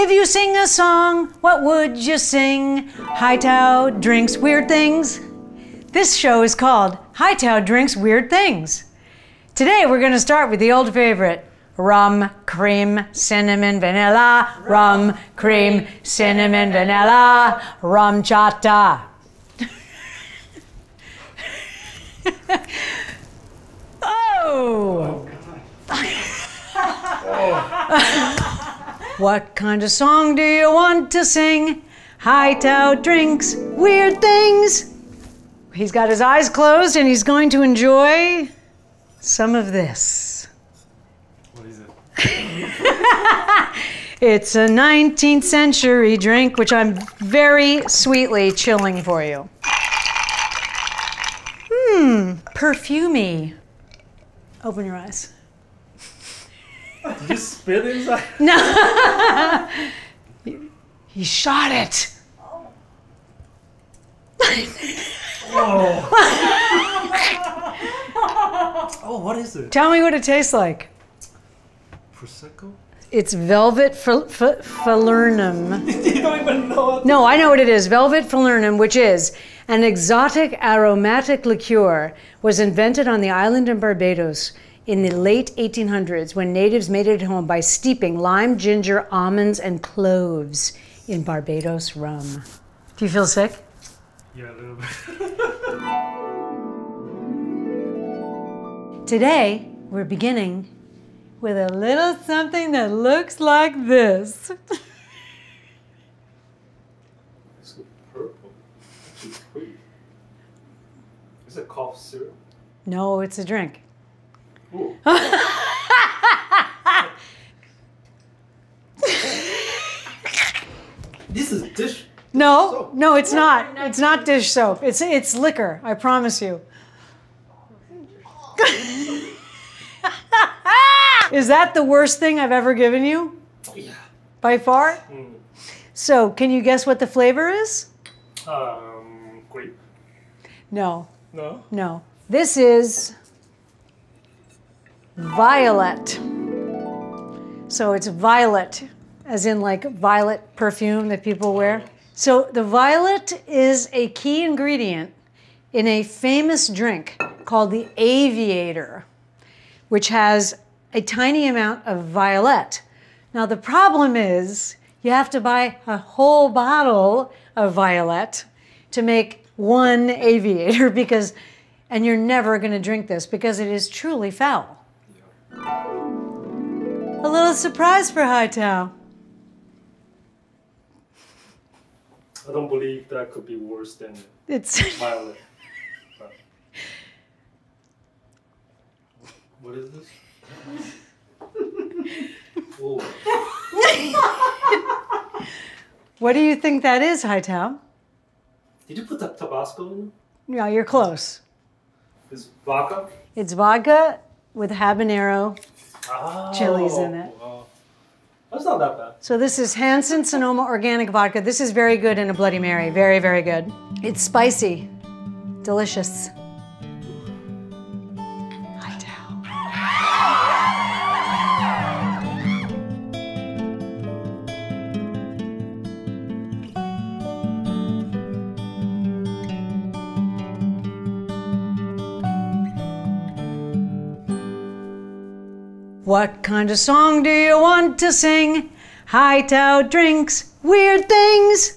If you sing a song, what would you sing? Hai-Tao drinks weird things. This show is called Hai-Tao Drinks Weird Things. Today we're going to start with the old favorite. Rum, cream, cinnamon, vanilla. Rum, cream, cinnamon, vanilla. Rum chata. Oh! What kind of song do you want to sing? Hai-Tao drinks weird things. He's got his eyes closed and he's going to enjoy some of this. What is it? It's a 19th century drink, which I'm very sweetly chilling for you. Perfumey. Open your eyes. Did you spit inside? No. He shot it. Oh. Oh, what is it? Tell me what it tastes like. Prosecco? It's velvet falernum. You don't even know what. No, I know what it is. Velvet falernum, which is an exotic aromatic liqueur, was invented on the island of Barbados in the late 1800s when natives made it at home by steeping lime, ginger, almonds, and cloves in Barbados rum. Do you feel sick? Yeah, a little bit. Today, we're beginning with a little something that looks like this. It's purple. It's pretty. Is it cough syrup? No, it's a drink. Ooh. This is dish. No, soap. no, it's not. It's not dish soap. It's liquor, I promise you. Is that the worst thing I've ever given you? Yeah. By far? So, can you guess what the flavor is? Grape? No, No? no. This is violet. So it's violet, as in like violet perfume that people wear. So the violet is a key ingredient in a famous drink called the Aviator, which has a tiny amount of violet. Now the problem is you have to buy a whole bottle of violet to make one Aviator and you're never going to drink this because it is truly foul. A little surprise for Hai-Tao. I don't believe that could be worse than It's violet. But what is this? Whoa. What do you think that is, Hai-Tao? Did you put the Tabasco in it? Yeah, you're close. It's vodka? It's vodka with habanero Oh, chilies in it. Wow. That's not that bad. So this is Hansen Sonoma organic vodka. This is very good in a Bloody Mary. Very, very good. It's spicy. Delicious. Hai-Tao. What kind of song do you want to sing? Hai-Tao drinks weird things.